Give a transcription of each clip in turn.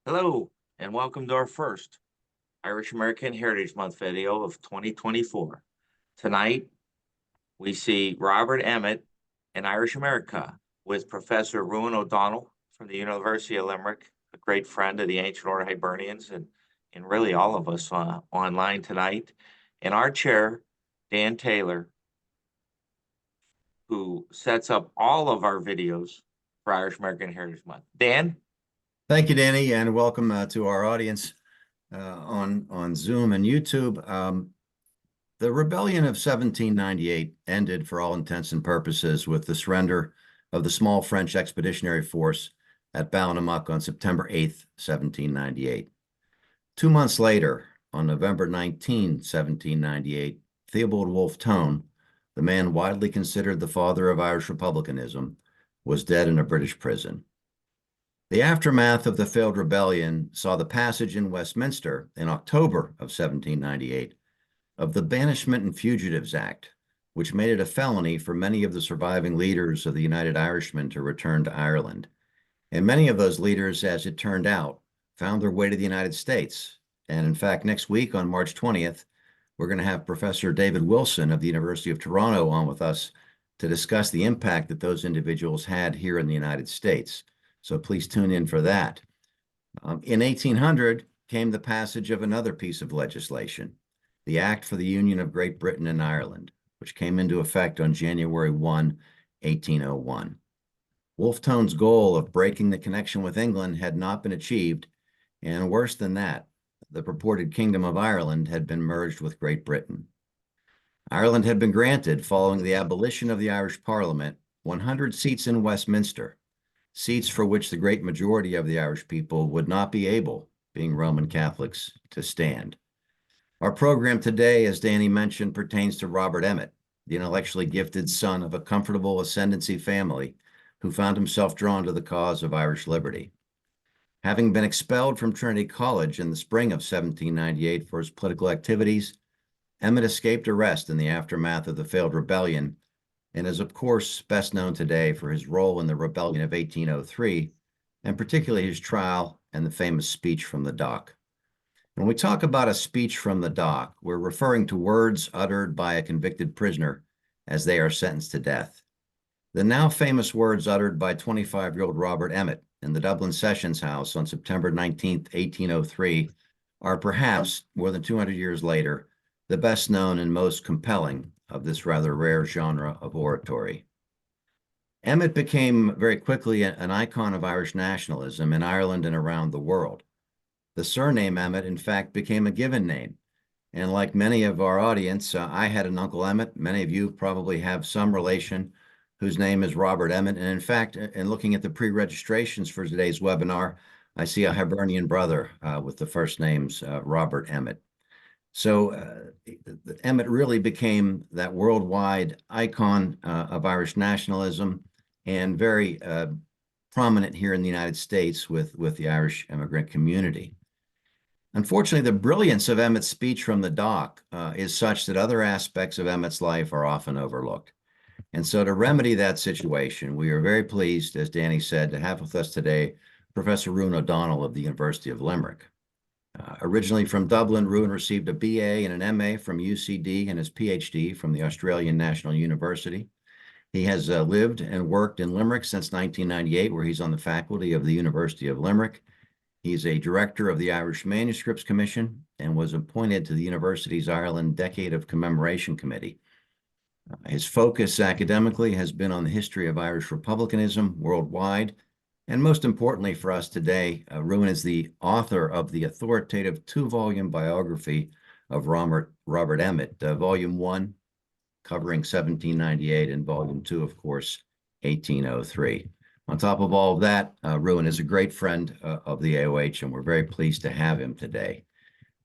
Hello, and welcome to our first Irish American Heritage Month video of 2024. Tonight, we see Robert Emmet in Irish America with Professor Ruan O'Donnell from the University of Limerick, a great friend of the Ancient Order Hibernians and really all of us online tonight. And our chair, Dan Taylor, who sets up all of our videos for Irish American Heritage Month. Dan? Thank you, Danny, and welcome to our audience on Zoom and YouTube. The rebellion of 1798 ended, for all intents and purposes, with the surrender of the small French expeditionary force at Ballinamuck on September 8th, 1798. 2 months later, on November 19, 1798, Theobald Wolfe Tone, the man widely considered the father of Irish republicanism, was dead in a British prison. The aftermath of the failed rebellion saw the passage in Westminster in October of 1798 of the Banishment and Fugitives Act, which made it a felony for many of the surviving leaders of the United Irishmen to return to Ireland. And many of those leaders, as it turned out, found their way to the United States. And in fact, next week on March 20th, we're going to have Professor David Wilson of the University of Toronto on with us to discuss the impact that those individuals had here in the United States. So please tune in for that. In 1800 came the passage of another piece of legislation, the Act for the Union of Great Britain and Ireland, which came into effect on January 1, 1801. Wolfe Tone's goal of breaking the connection with England had not been achieved, and worse than that, the purported Kingdom of Ireland had been merged with Great Britain. Ireland had been granted, following the abolition of the Irish Parliament, 100 seats in Westminster, seats for which the great majority of the Irish people would not be able, being Roman Catholics, to stand. Our program today, as Danny mentioned, pertains to Robert Emmet, the intellectually gifted son of a comfortable ascendancy family who found himself drawn to the cause of Irish liberty. Having been expelled from Trinity College in the spring of 1798 for his political activities, Emmet escaped arrest in the aftermath of the failed rebellion and is, of course, best known today for his role in the rebellion of 1803, and particularly his trial and the famous speech from the dock. When we talk about a speech from the dock, we're referring to words uttered by a convicted prisoner as they are sentenced to death. The now famous words uttered by 25-year-old Robert Emmet in the Dublin Sessions House on September 19, 1803, are perhaps, more than 200 years later, the best known and most compelling of this rather rare genre of oratory. Emmet became very quickly an icon of Irish nationalism in Ireland and around the world. The surname Emmet, in fact, became a given name. And like many of our audience, I had an Uncle Emmet. Many of you probably have some relation whose name is Robert Emmet. And in fact, in looking at the pre-registrations for today's webinar, I see a Hibernian brother with the first names Robert Emmet. So Emmet really became that worldwide icon of Irish nationalism and very prominent here in the United States with the Irish immigrant community. Unfortunately, the brilliance of Emmet's speech from the dock is such that other aspects of Emmet's life are often overlooked. And so to remedy that situation, we are very pleased, as Danny said, to have with us today Professor Ruan O'Donnell of the University of Limerick. Originally from Dublin, Ruan received a BA and an MA from UCD and his PhD from the Australian National University. He has lived and worked in Limerick since 1998, where he's on the faculty of the University of Limerick. He's a director of the Irish Manuscripts Commission and was appointed to the university's Ireland Decade of Commemoration Committee. His focus academically has been on the history of Irish republicanism worldwide. And most importantly for us today, Ruan is the author of the authoritative 2-volume biography of Robert Emmet, Volume 1, covering 1798, and Volume 2, of course, 1803. On top of all of that, Ruan is a great friend of the AOH, and we're very pleased to have him today.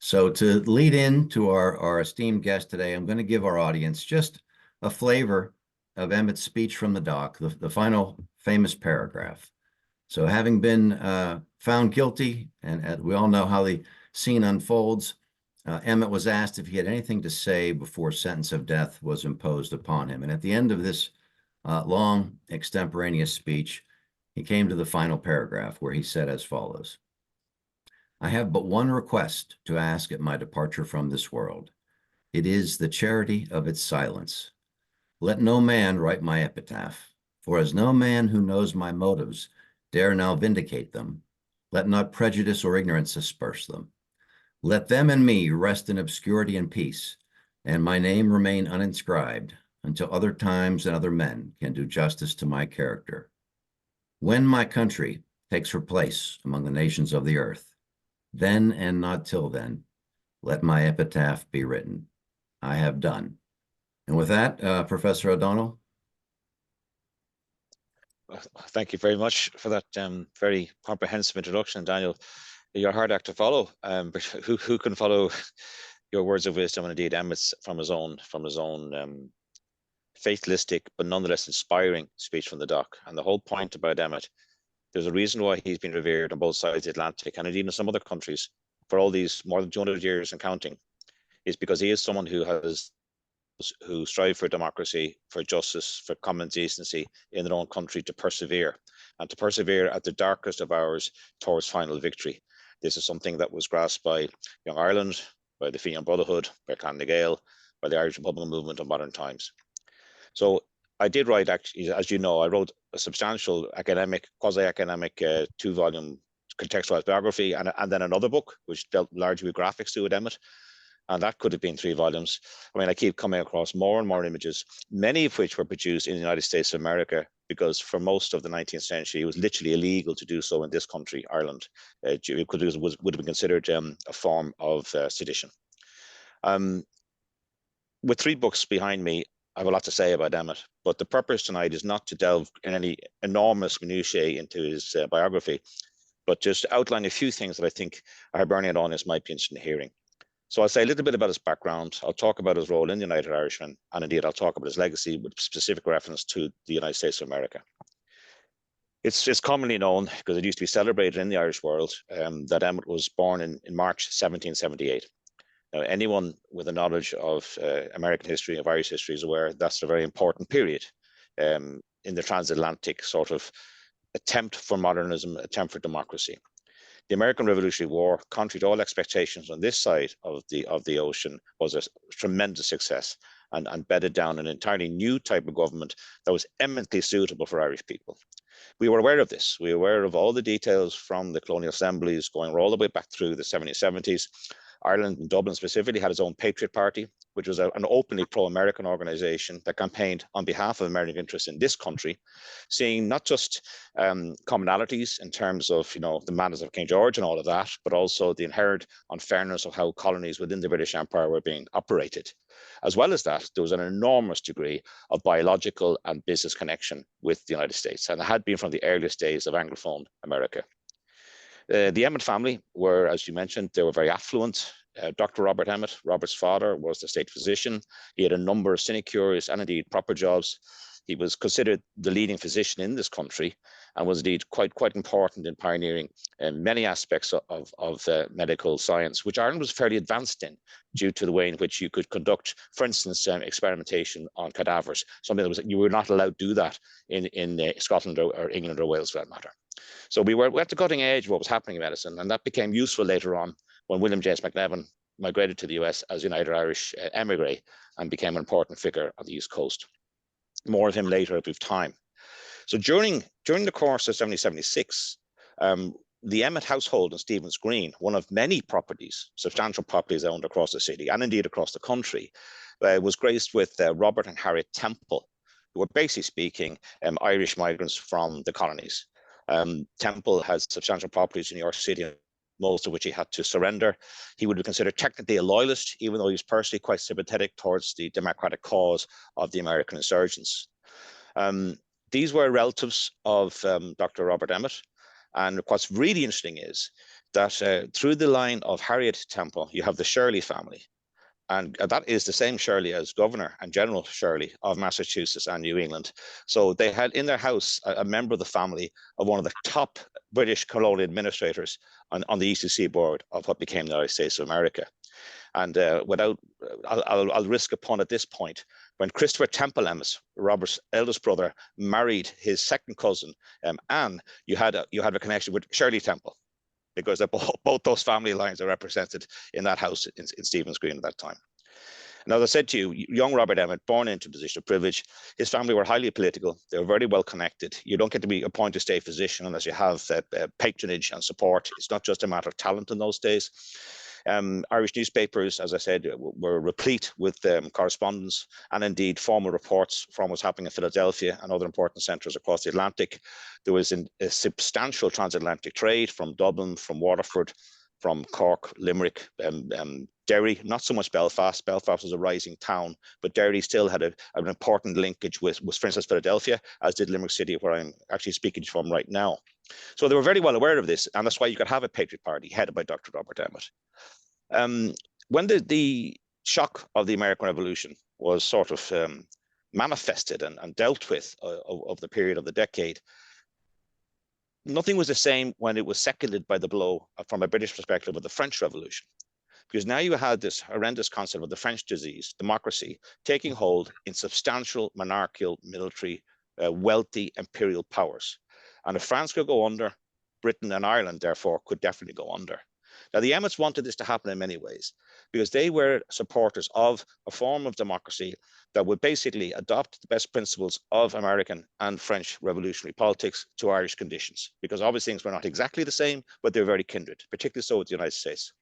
So to lead into our esteemed guest today, I'm going to give our audience just a flavor of Emmet's speech from the dock, the final famous paragraph. So having been found guilty, and we all know how the scene unfolds, Emmet was asked if he had anything to say before sentence of death was imposed upon him. And at the end of this long extemporaneous speech, he came to the final paragraph where he said as follows: I have but one request to ask at my departure from this world. It is the charity of its silence. Let no man write my epitaph, for as no man who knows my motives dare now vindicate them, let not prejudice or ignorance asperse them. Let them and me rest in obscurity and peace, and my name remain uninscribed until other times and other men can do justice to my character. When my country takes her place among the nations of the earth, then and not till then, let my epitaph be written. I have done. And with that, Professor O'Donnell. Thank you very much for that very comprehensive introduction, Daniel. You're a hard act to follow, but who can follow your words of wisdom, and indeed Emmet's from his own fatalistic but nonetheless inspiring speech from the dock. And the whole point about Emmet, there's a reason why he's been revered on both sides of the Atlantic and indeed in some other countries for all these more than 200 years and counting, is because he is someone who strive for democracy, for justice, for common decency in their own country, to persevere at the darkest of hours towards final victory. This is something that was grasped by Young Ireland, by the Fenian Brotherhood, by Clan na Gael, by the Irish Republican movement of modern times. So I did write, actually, as you know, I wrote a substantial academic, quasi-academic 2-volume contextualized biography, and then another book which dealt largely with graphics to Emmet. And that could have been 3 volumes. I mean, I keep coming across more and more images, many of which were produced in the United States of America, because for most of the 19th century, it was literally illegal to do so in this country, Ireland. It would have been considered a form of sedition. With 3 books behind me, I have a lot to say about Emmet, but the purpose tonight is not to delve in any enormous minutiae into his biography, but just outline a few things that I think our Hibernian audience might be interested in hearing. So I'll say a little bit about his background. I'll talk about his role in the United Irishmen, and indeed I'll talk about his legacy with specific reference to the United States of America. It's commonly known, because it used to be celebrated in the Irish world, that Emmet was born in March 1778. Now, anyone with a knowledge of American history, of Irish history, is aware that's a very important period in the transatlantic sort of attempt for modernism, attempt for democracy. The American Revolutionary War, contrary to all expectations on this side of the ocean, was a tremendous success and bedded down an entirely new type of government that was eminently suitable for Irish people. We were aware of this. We were aware of all the details from the colonial assemblies going all the way back through the 1770s. Ireland, and Dublin specifically, had its own Patriot Party, which was an openly pro-American organization that campaigned on behalf of American interests in this country, seeing not just commonalities in terms of, the manners of King George and all of that, but also the inherent unfairness of how colonies within the British Empire were being operated. As well as that, there was an enormous degree of biological and business connection with the United States, and it had been from the earliest days of Anglophone America. The Emmet family were, as you mentioned, they were very affluent. Dr. Robert Emmet, Robert's father, was the state physician. He had a number of sinecures and indeed proper jobs. He was considered the leading physician in this country and was indeed quite important in pioneering many aspects of medical science, which Ireland was fairly advanced in due to the way in which you could conduct, for instance, experimentation on cadavers, something that was, you were not allowed to do that in Scotland or England or Wales, for that matter. So we were at the cutting edge of what was happening in medicine, and that became useful later on when William James McNevin migrated to the US as United Irish emigre and became an important figure on the East Coast. More of him later if we have time. So during the course of 1776, the Emmet household in Stephen's Green, one of many properties, substantial properties owned across the city and indeed across the country, was graced with Robert and Harriet Temple, who were basically speaking Irish migrants from the colonies. Temple has substantial properties in New York City, most of which he had to surrender. He would be considered technically a loyalist, even though he was personally quite sympathetic towards the democratic cause of the American insurgents. These were relatives of Dr. Robert Emmet. And what's really interesting is that through the line of Harriet Temple, you have the Shirley family. And that is the same Shirley as Governor and General Shirley of Massachusetts and New England. So they had in their house a member of the family of one of the top British colonial administrators on the eastern seaboard of what became the United States of America. And I'll risk a pun at this point. When Christopher Temple Emmet, Robert's eldest brother, married his second cousin, Anne, you had a connection with Shirley Temple. because both those family lines are represented in that house in Stephen's Green at that time. And as I said to you, young Robert Emmet, born into a position of privilege, his family were highly political. They were very well connected. You don't get to be appointed state physician unless you have patronage and support. It's not just a matter of talent in those days. Irish newspapers, as I said, were replete with correspondence and indeed formal reports from what's happening in Philadelphia and other important centres across the Atlantic. There was a substantial transatlantic trade from Dublin, from Waterford, from Cork, Limerick, Derry, not so much Belfast. Belfast was a rising town, but Derry still had an important linkage with, for instance, Philadelphia, as did Limerick City, where I'm actually speaking from right now. So they were very well aware of this, and that's why you could have a patriot party headed by Dr. Robert Emmet. When the shock of the American Revolution was sort of manifested and dealt with of the period of the decade, nothing was the same when it was seconded by the blow from a British perspective of the French Revolution. Because now you had this horrendous concept of the French disease, democracy, taking hold in substantial monarchical, military, wealthy imperial powers. And if France could go under, Britain and Ireland, therefore, could definitely go under. Now, the Emmets wanted this to happen in many ways, because they were supporters of a form of democracy that would basically adopt the best principles of American and French revolutionary politics to Irish conditions, because obviously things were not exactly the same, but they're very kindred, particularly so with the United States.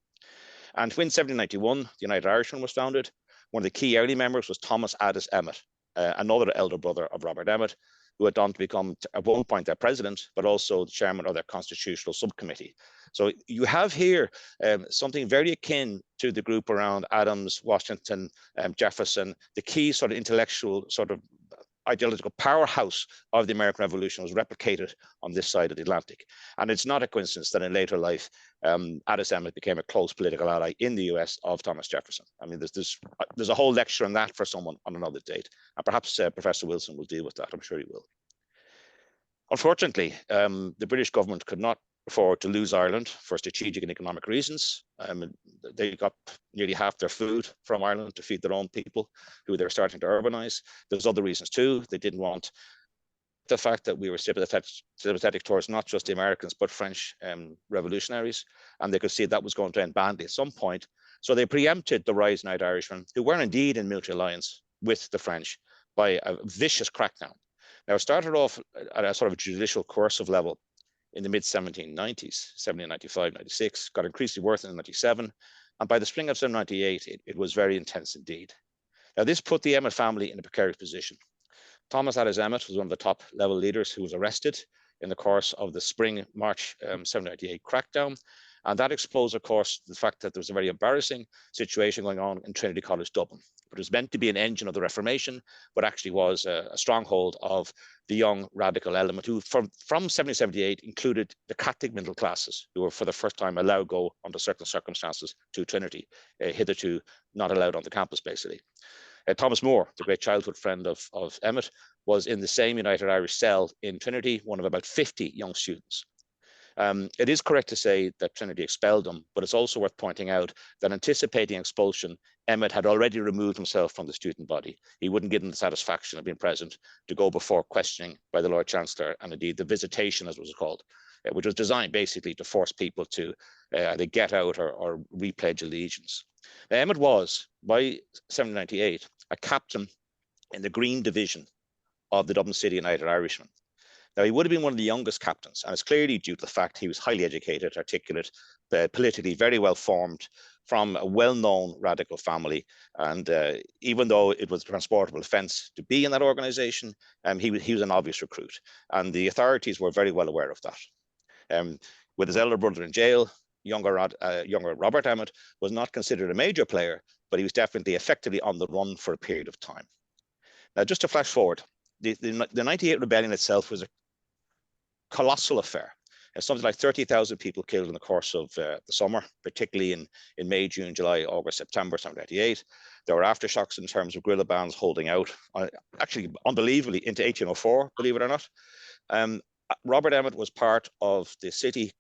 And when 1791, the United Irishmen was founded, one of the key early members was Thomas Addis Emmet, another elder brother of Robert Emmet, who had gone to become, at one point, their president, but also the chairman of their constitutional subcommittee. So you have here something very akin to the group around Adams, Washington, Jefferson. The key sort of intellectual, sort of ideological powerhouse of the American Revolution was replicated on this side of the Atlantic. And it's not a coincidence that in later life, Addis Emmet became a close political ally in the US of Thomas Jefferson. I mean, there's a whole lecture on that for someone on another date. And perhaps Professor Wilson will deal with that. I'm sure he will. Unfortunately, the British government could not afford to lose Ireland for strategic and economic reasons. They got nearly half their food from Ireland to feed their own people, who they're starting to urbanize. There's other reasons too. They didn't want the fact that we were sympathetic towards not just the Americans, but French revolutionaries. And they could see that was going to end badly at some point. So they preempted the rise of United Irishmen, who were indeed in military alliance with the French, by a vicious crackdown. Now, it started off at a sort of judicial coercive level in the mid-1790s, 1795, 96, got increasingly worse in 97. And by the spring of 1798, it was very intense indeed. Now, this put the Emmet family in a precarious position. Thomas Addis Emmet was one of the top level leaders who was arrested in the course of the spring-March 1798 crackdown. And that exposed, of course, the fact that there was a very embarrassing situation going on in Trinity College, Dublin. It was meant to be an engine of the Reformation, but actually was a stronghold of the young radical element who, from 1778, included the Catholic middle classes, who were for the first time allowed go under certain circumstances to Trinity, hitherto not allowed on the campus, basically. Thomas Moore, the great childhood friend of Emmet, was in the same United Irish cell in Trinity, one of about 50 young students. It is correct to say that Trinity expelled him, but it's also worth pointing out that anticipating expulsion, Emmet had already removed himself from the student body. He wouldn't give them the satisfaction of being present to go before questioning by the Lord Chancellor, and indeed the visitation, as it was called, which was designed basically to force people to either get out or repledge allegiance. Now, Emmet was, by 1798, a captain in the Green Division of the Dublin City United Irishmen. Now, he would have been one of the youngest captains, and it's clearly due to the fact he was highly educated, articulate, politically very well formed, from a well-known radical family. And even though it was a transportable offence to be in that organisation, he was an obvious recruit. And the authorities were very well aware of that. With his elder brother in jail, younger Robert Emmet was not considered a major player, but he was definitely effectively on the run for a period of time. Now, just to flash forward, the 98 rebellion itself was a colossal affair. Something like 30,000 people killed in the course of the summer, particularly in May, June, July, August, September 1798. There were aftershocks in terms of guerrilla bands holding out, actually unbelievably into 1804, believe it or not. Robert Emmet was part of the city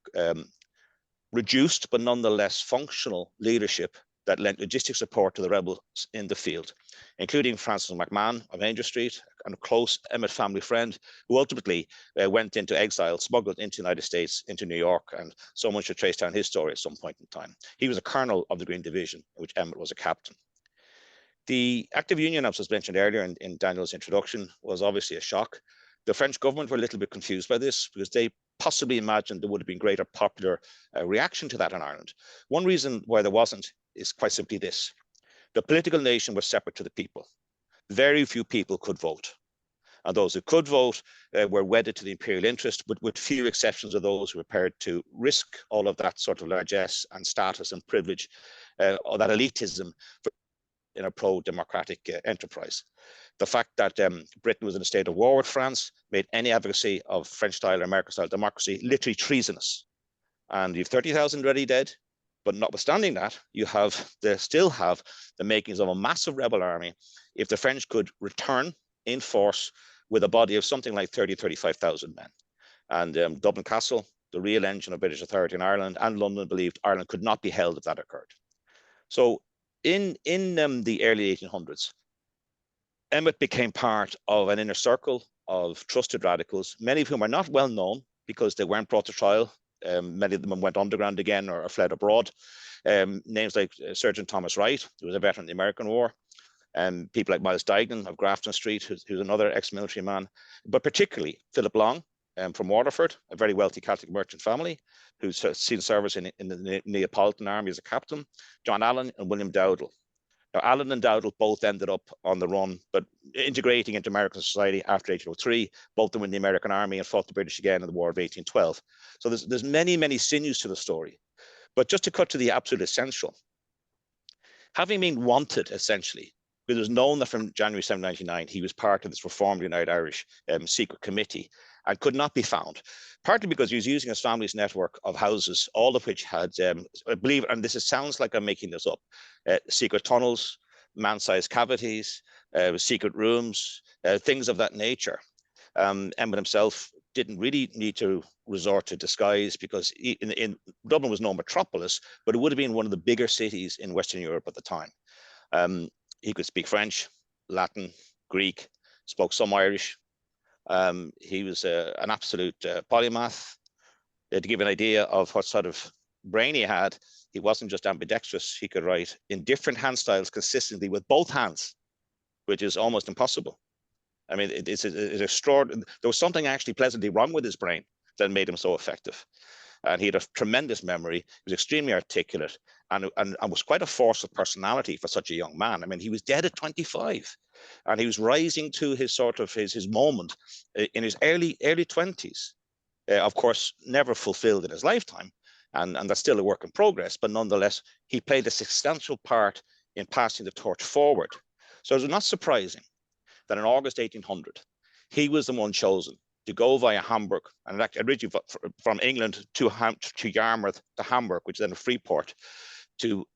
reduced but nonetheless functional leadership that lent logistic support to the rebels in the field, including Francis McMahon of Angel Street, and a close Emmet family friend, who ultimately went into exile, smuggled into the United States, into New York, and someone should trace down his story at some point in time. He was a colonel of the Green Division, in which Emmet was a captain. The Act of Union, as was mentioned earlier in Daniel's introduction, was obviously a shock. The French government were a little bit confused by this because they possibly imagined there would have been greater popular reaction to that in Ireland. One reason why there wasn't is quite simply this. The political nation was separate to the people. Very few people could vote. And those who could vote were wedded to the imperial interest, but with few exceptions of those who were prepared to risk all of that sort of largesse and status and privilege, or that elitism in a pro-democratic enterprise. The fact that Britain was in a state of war with France made any advocacy of French-style or American-style democracy literally treasonous. And you've 30,000 already dead, but notwithstanding that, they still have the makings of a massive rebel army if the French could return in force with a body of something like 35,000 men. And Dublin Castle, the real engine of British authority in Ireland, and London believed Ireland could not be held if that occurred. So in the early 1800s, Emmet became part of an inner circle of trusted radicals, many of whom are not well known because they weren't brought to trial. Many of them went underground again or fled abroad. Names like Sergeant Thomas Wright, who was a veteran of the American War, and people like Miles Dignan of Grafton Street, who's another ex-military man, but particularly Philip Long from Waterford, a very wealthy Catholic merchant family, who's seen service in the Neapolitan army as a captain, John Allen and William Dowdall. Now, Allen and Dowdall both ended up on the run, but integrating into American society after 1803, both of them in the American army and fought the British again in the War of 1812. So there's many, many sinews to the story. But just to cut to the absolute essential, having been wanted, essentially, because it was known that from January 1799, he was part of this reformed United Irish secret committee and could not be found, partly because he was using his family's network of houses, all of which had, I believe, and sounds like I'm making this up, secret tunnels, man-sized cavities, secret rooms, things of that nature. Emmet himself didn't really need to resort to disguise because Dublin was no metropolis, but it would have been one of the bigger cities in Western Europe at the time. He could speak French, Latin, Greek, spoke some Irish. He was an absolute polymath. To give an idea of what sort of brain he had, he wasn't just ambidextrous. He could write in different hand styles consistently with both hands, which is almost impossible. I mean, it's extraordinary. There was something actually pleasantly wrong with his brain that made him so effective. And he had a tremendous memory. He was extremely articulate and was quite a force of personality for such a young man. I mean, he was dead at 25 and he was rising to his moment in his early 20s. Of course, never fulfilled in his lifetime. And that's still a work in progress, but nonetheless, he played a substantial part in passing the torch forward. So it was not surprising that in August 1800, he was the one chosen to go via Hamburg, and originally from England to Yarmouth to Hamburg, which is then a free port, to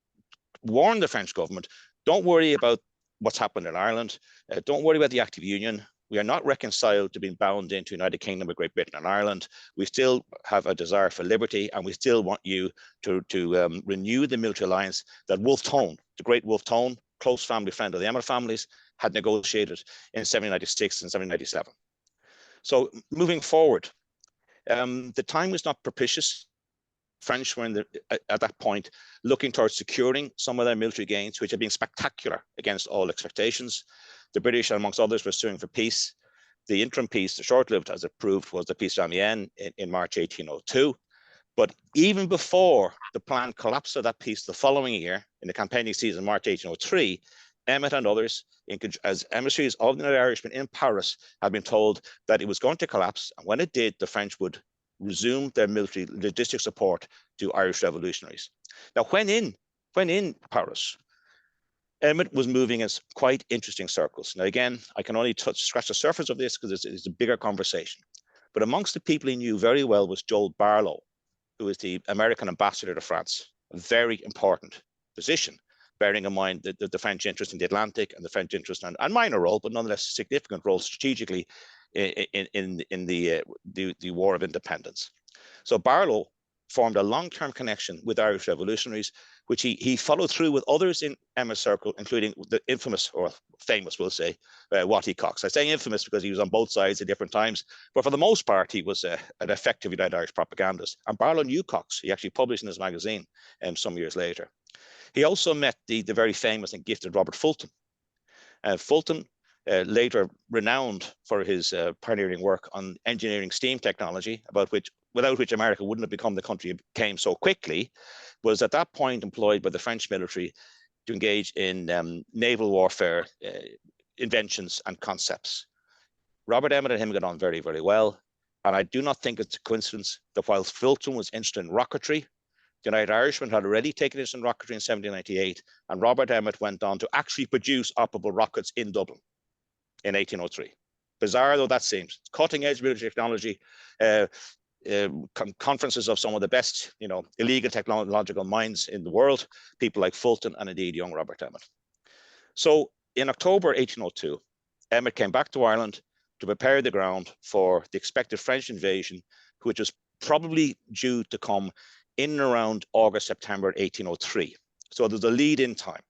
warn the French government, don't worry about what's happened in Ireland. Don't worry about the Act of Union. We are not reconciled to being bound into United Kingdom with Great Britain and Ireland. We still have a desire for liberty, and we still want you to renew the military alliance that Wolfe Tone, the great Wolfe Tone, close family friend of the Emmet families, had negotiated in 1796 and 1797. So moving forward, the time was not propitious. French were at that point looking towards securing some of their military gains, which had been spectacular against all expectations. The British, amongst others, were suing for peace. The interim peace, the short-lived as it proved, was the Peace d'Amiens in March 1802. But even before the planned collapse of that peace the following year, in the campaigning season, March 1803, Emmet and others, as emissaries of the United Irishmen in Paris, had been told that it was going to collapse. And when it did, the French would resume their military logistic support to Irish revolutionaries. Now, when in Paris, Emmet was moving in quite interesting circles. Now, again, I can only scratch the surface of this because it's a bigger conversation. But amongst the people he knew very well was Joel Barlow, who was the American ambassador to France, a very important position, bearing in mind the French interest in the Atlantic and the French interest, and minor role, but nonetheless significant role strategically in the War of Independence. So Barlow formed a long-term connection with Irish revolutionaries, which he followed through with others in Emmet's circle, including the infamous, or famous, we'll say, Watty Cox. I say infamous because he was on both sides at different times, but for the most part, he was an effective United Irish propagandist. And Barlow knew Cox. He actually published in his magazine some years later. He also met the very famous and gifted Robert Fulton. Fulton, later renowned for his pioneering work on engineering steam technology, without which America wouldn't have become the country it became so quickly, was at that point employed by the French military to engage in naval warfare inventions and concepts. Robert Emmet and him got on very, very well. And I do not think it's a coincidence that while Fulton was interested in rocketry, the United Irishmen had already taken interest in rocketry in 1798, and Robert Emmet went on to actually produce operable rockets in Dublin in 1803. Bizarre though that seems, cutting edge military technology, conferences of some of the best, illegal technological minds in the world, people like Fulton and indeed young Robert Emmet. So in October 1802, Emmet came back to Ireland to prepare the ground for the expected French invasion, which was probably due to come in and around August, September 1803. So there's a lead-in time.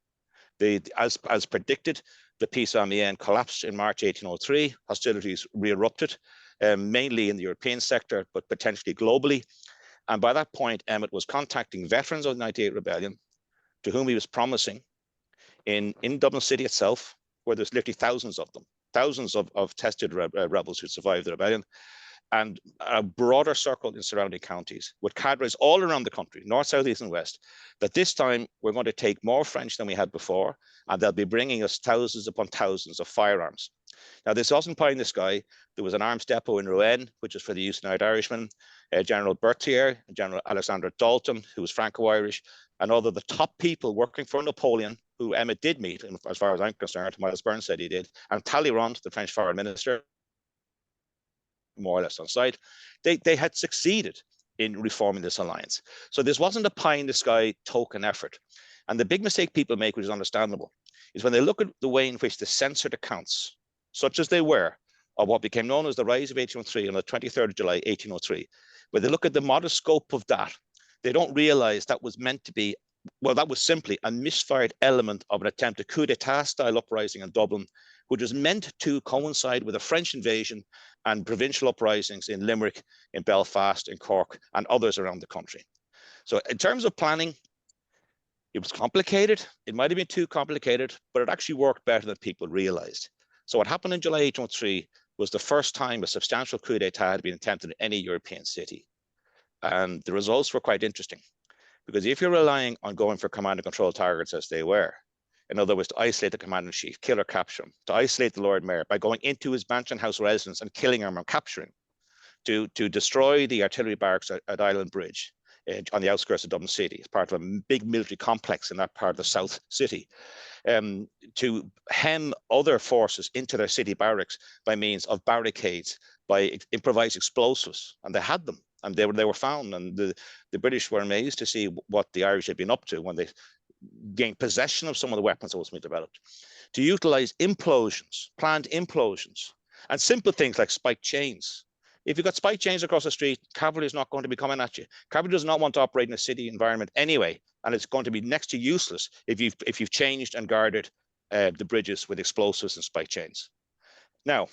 As predicted, the peace on Amiens collapsed in March 1803. Hostilities re-erupted, mainly in the European sector, but potentially globally. And by that point, Emmet was contacting veterans of the 98 rebellion, to whom he was promising in Dublin City itself, where there's literally thousands of them, thousands of tested rebels who survived the rebellion, and a broader circle in surrounding counties with cadres all around the country, north, south, east, and west, that this time we're going to take more French than we had before, and they'll be bringing us thousands upon thousands of firearms. Now, this wasn't pie in the sky. There was an arms depot in Rouen, which was for the use of United Irishmen. General Berthier, General Alexander Dalton, who was Franco-Irish, and all of the top people working for Napoleon, who Emmet did meet, as far as I'm concerned, Miles Burns said he did, and Talleyrand, the French foreign minister, more or less on site, they had succeeded in reforming this alliance. So this wasn't a pie in the sky token effort. And the big mistake people make, which is understandable, is when they look at the way in which the censored accounts, such as they were, of what became known as the rise of 1803 on the 23rd of July, 1803, when they look at the modest scope of that, they don't realize that was meant to be, well, that was simply a misfired element of an attempt at coup d'etat style uprising in Dublin, which was meant to coincide with a French invasion and provincial uprisings in Limerick, in Belfast, in Cork, and others around the country. So in terms of planning, it was complicated. It might have been too complicated, but it actually worked better than people realized. So what happened in July 1803 was the first time a substantial coup d'etat had been attempted in any European city. And the results were quite interesting, because if you're relying on going for command and control targets as they were, in other words, to isolate the commander-in-chief, kill or capture him, to isolate the Lord Mayor by going into his mansion house residence and killing him or capturing, to destroy the artillery barracks at Island Bridge on the outskirts of Dublin City, as part of a big military complex in that part of the South City, to hem other forces into their city barracks by means of barricades, by improvised explosives, and they had them, and they were found, and the British were amazed to see what the Irish had been up to when they gained possession of some of the weapons that was being developed, to utilize implosions, planned implosions, and simple things like spiked chains. If you've got spiked chains across the street, cavalry is not going to be coming at you. Cavalry does not want to operate in a city environment anyway, and it's going to be next to useless if you've changed and guarded the bridges with explosives and spiked chains. Now,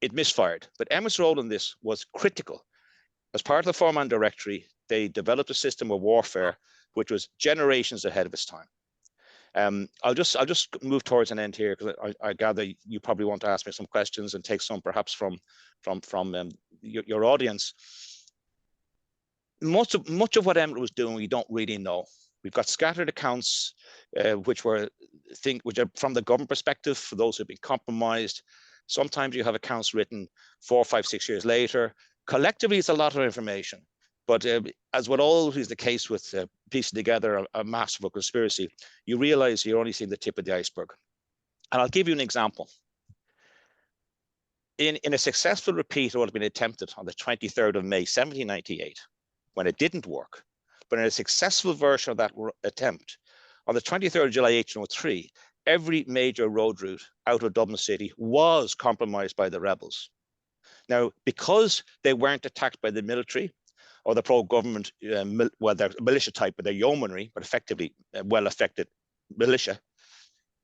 it misfired, but Emmet's role in this was critical. As part of the four-man directory, they developed a system of warfare which was generations ahead of its time. I'll just move towards an end here, because I gather you probably want to ask me some questions and take some perhaps from your audience. Much of what Emmet was doing, we don't really know. We've got scattered accounts, which are from the government perspective, for those who've been compromised. Sometimes you have accounts written 4, 5, 6 years later. Collectively, it's a lot of information. But as what always is the case with piecing together a masterful conspiracy, you realize you're only seeing the tip of the iceberg. And I'll give you an example. In a successful repeat of what had been attempted on the 23rd of May, 1798, when it didn't work, but in a successful version of that attempt, on the 23rd of July, 1803, every major road route out of Dublin City was compromised by the rebels. Now, because they weren't attacked by the military, or the pro-government, well, they're militia type, but they're yeomanry, but effectively well-affected militia,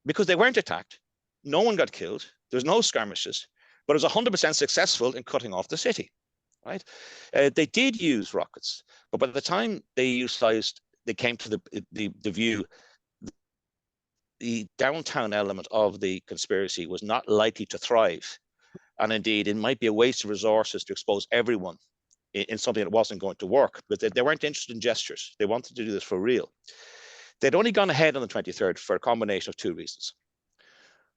because they weren't attacked. No one got killed. There's no skirmishes, but it was 100% successful in cutting off the city, right? They did use rockets, but by the time they came to the view, the downtown element of the conspiracy was not likely to thrive. And indeed, it might be a waste of resources to expose everyone in something that wasn't going to work, but they weren't interested in gestures. They wanted to do this for real. They'd only gone ahead on the 23rd for a combination of two reasons.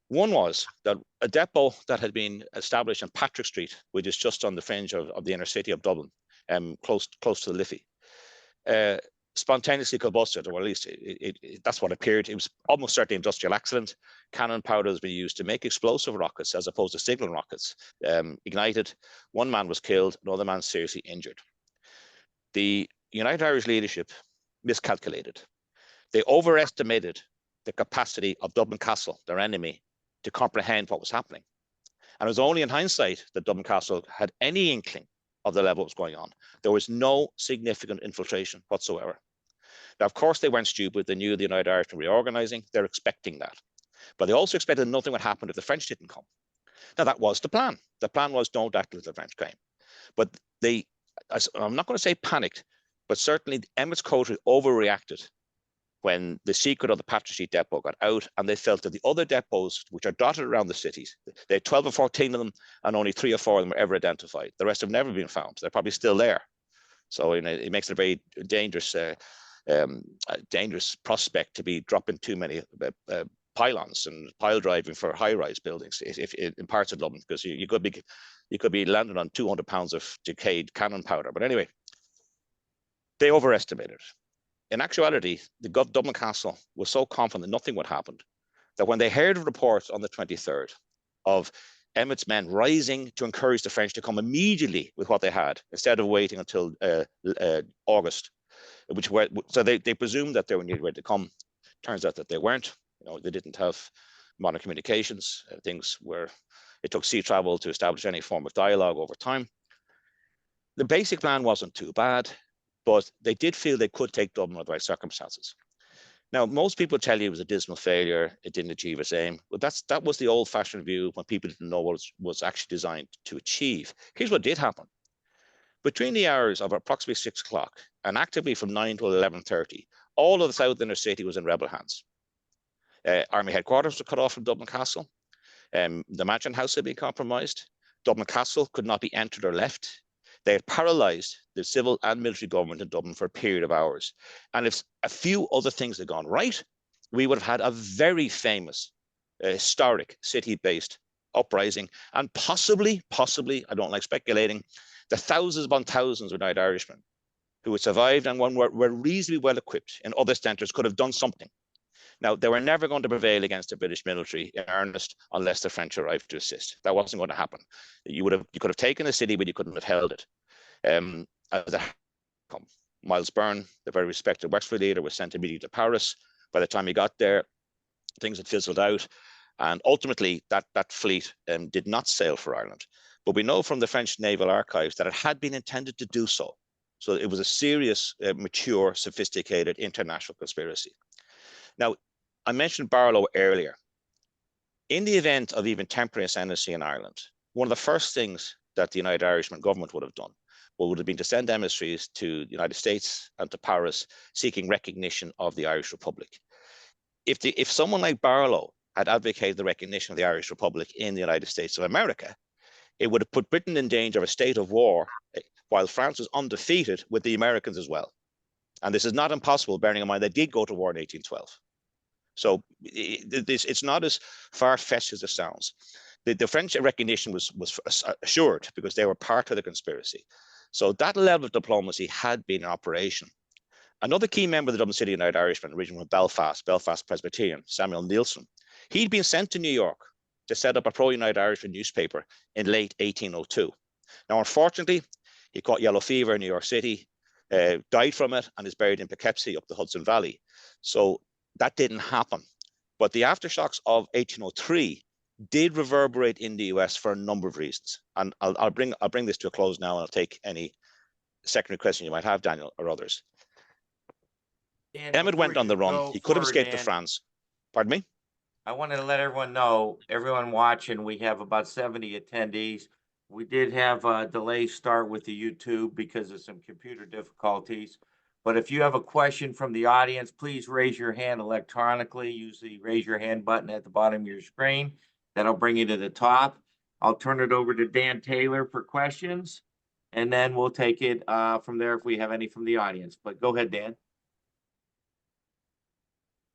One was that a depot that had been established on Patrick Street, which is just on the fringe of the inner city of Dublin, close to the Liffey, spontaneously combusted, or at least that's what appeared. It was almost certainly an industrial accident. Cannon powder has been used to make explosive rockets as opposed to signal rockets. Ignited, one man was killed, another man seriously injured. The United Irish leadership miscalculated. They overestimated the capacity of Dublin Castle, their enemy, to comprehend what was happening. And it was only in hindsight that Dublin Castle had any inkling of the level that was going on. There was no significant infiltration whatsoever. Now, of course, they weren't stupid. They knew the United Irishmen were reorganizing. They're expecting that. But they also expected nothing would happen if the French didn't come. Now, that was the plan. The plan was don't act until the French came. But they, I'm not going to say panicked, but certainly Emmet's coterie overreacted when the secret of the Patrick Street depot got out, and they felt that the other depots, which are dotted around the cities, they had 12 or 14 of them, and only 3 or 4 of them were ever identified. The rest have never been found. They're probably still there. So it makes it a very dangerous, dangerous prospect to be dropping too many pylons and pile driving for high-rise buildings if in parts of Dublin, because you could be landing on 200 pounds of decayed cannon powder. But anyway, they overestimated. In actuality, the Dublin Castle was so confident that nothing would happen that when they heard reports on the 23rd of Emmet's men rising to encourage the French to come immediately with what they had, instead of waiting until August, so they presumed that they were nearly ready to come. Turns out that they weren't. They didn't have modern communications. It took sea travel to establish any form of dialogue over time. The basic plan wasn't too bad, but they did feel they could take Dublin under the right circumstances. Now, most people tell you it was a dismal failure. It didn't achieve its aim. But that was the old-fashioned view when people didn't know what it was actually designed to achieve. Here's what did happen. Between the hours of approximately 6 o'clock and actively from 9 till 11:30, all of the south inner city was in rebel hands. Army headquarters were cut off from Dublin Castle. The Mansion House had been compromised. Dublin Castle could not be entered or left. They had paralysed the civil and military government in Dublin for a period of hours. And if a few other things had gone right, we would have had a very famous, historic city-based uprising, and possibly, I don't like speculating, the thousands upon thousands of United Irishmen who had survived and were reasonably well equipped in other centres could have done something. Now, they were never going to prevail against the British military in earnest unless the French arrived to assist. That wasn't going to happen. You could have taken the city, but you couldn't have held it. Miles Byrne, the very respected Wexford leader, was sent immediately to Paris. By the time he got there, things had fizzled out. And ultimately, that fleet did not sail for Ireland. But we know from the French naval archives that it had been intended to do so. So it was a serious, mature, sophisticated international conspiracy. Now, I mentioned Barlow earlier. In the event of even temporary ascendancy in Ireland, one of the first things that the United Irishman government would have done would have been to send emissaries to the United States and to Paris seeking recognition of the Irish Republic. If someone like Barlow had advocated the recognition of the Irish Republic in the United States of America, it would have put Britain in danger of a state of war while France was undefeated with the Americans as well. And this is not impossible, bearing in mind they did go to war in 1812. So it's not as far-fetched as it sounds. The French recognition was assured because they were part of the conspiracy. So that level of diplomacy had been in operation. Another key member of the Dublin City United Irishmen, originally from Belfast Presbyterian, Samuel Nielsen, he'd been sent to New York to set up a pro-United Irishman newspaper in late 1802. Now, unfortunately, he caught yellow fever in New York City, died from it, and is buried in Poughkeepsie up the Hudson Valley. So that didn't happen. But the aftershocks of 1803 did reverberate in the US for a number of reasons. And I'll bring this to a close now, and I'll take any secondary question you might have, Daniel, or others. Dan, Emmet before went on the you run. go He could have forward, escaped to Dan, France. Pardon me? I wanted to let everyone know, everyone watching, we have about 70 attendees. We did have a delay start with the YouTube because of some computer difficulties. But if you have a question from the audience, please raise your hand electronically. Use the raise your hand button at the bottom of your screen. That'll bring you to the top. I'll turn it over to Dan Taylor for questions, and then we'll take it from there if we have any from the audience. But go ahead, Dan.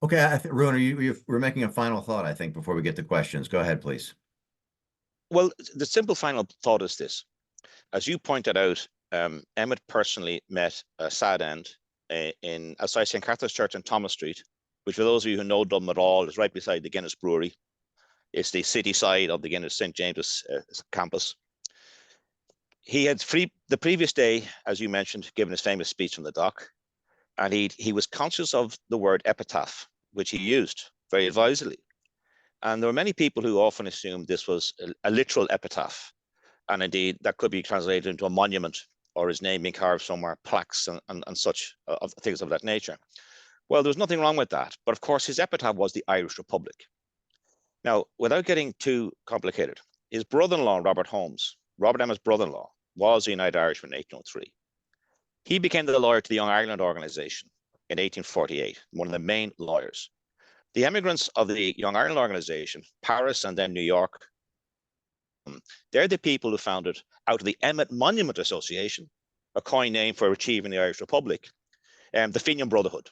Okay, Ruan, we're making a final thought, I think, before we get to questions. Go ahead, please. Well, the simple final thought is this. As you pointed out, Emmet personally met a sad end outside St. Catherine's Church on Thomas Street, which for those of you who know Dublin at all, is right beside the Guinness Brewery. It's the city side of the Guinness St. James's campus. He had the previous day, as you mentioned, given his famous speech from the dock, and he was conscious of the word epitaph, which he used very advisedly. And there were many people who often assumed this was a literal epitaph. And indeed, that could be translated into a monument or his name being carved somewhere, plaques and such things of that nature. Well, there was nothing wrong with that. But of course, his epitaph was the Irish Republic. Now, without getting too complicated, his brother-in-law, Robert Emmet's brother-in-law, was a United Irishman in 1803. He became the lawyer to the Young Ireland organization in 1848, one of the main lawyers. The emigrants of the Young Ireland organization, Paris and then New York, they're the people who founded, out of the Emmet Monument Association, a coin name for achieving the Irish Republic, the Fenian Brotherhood,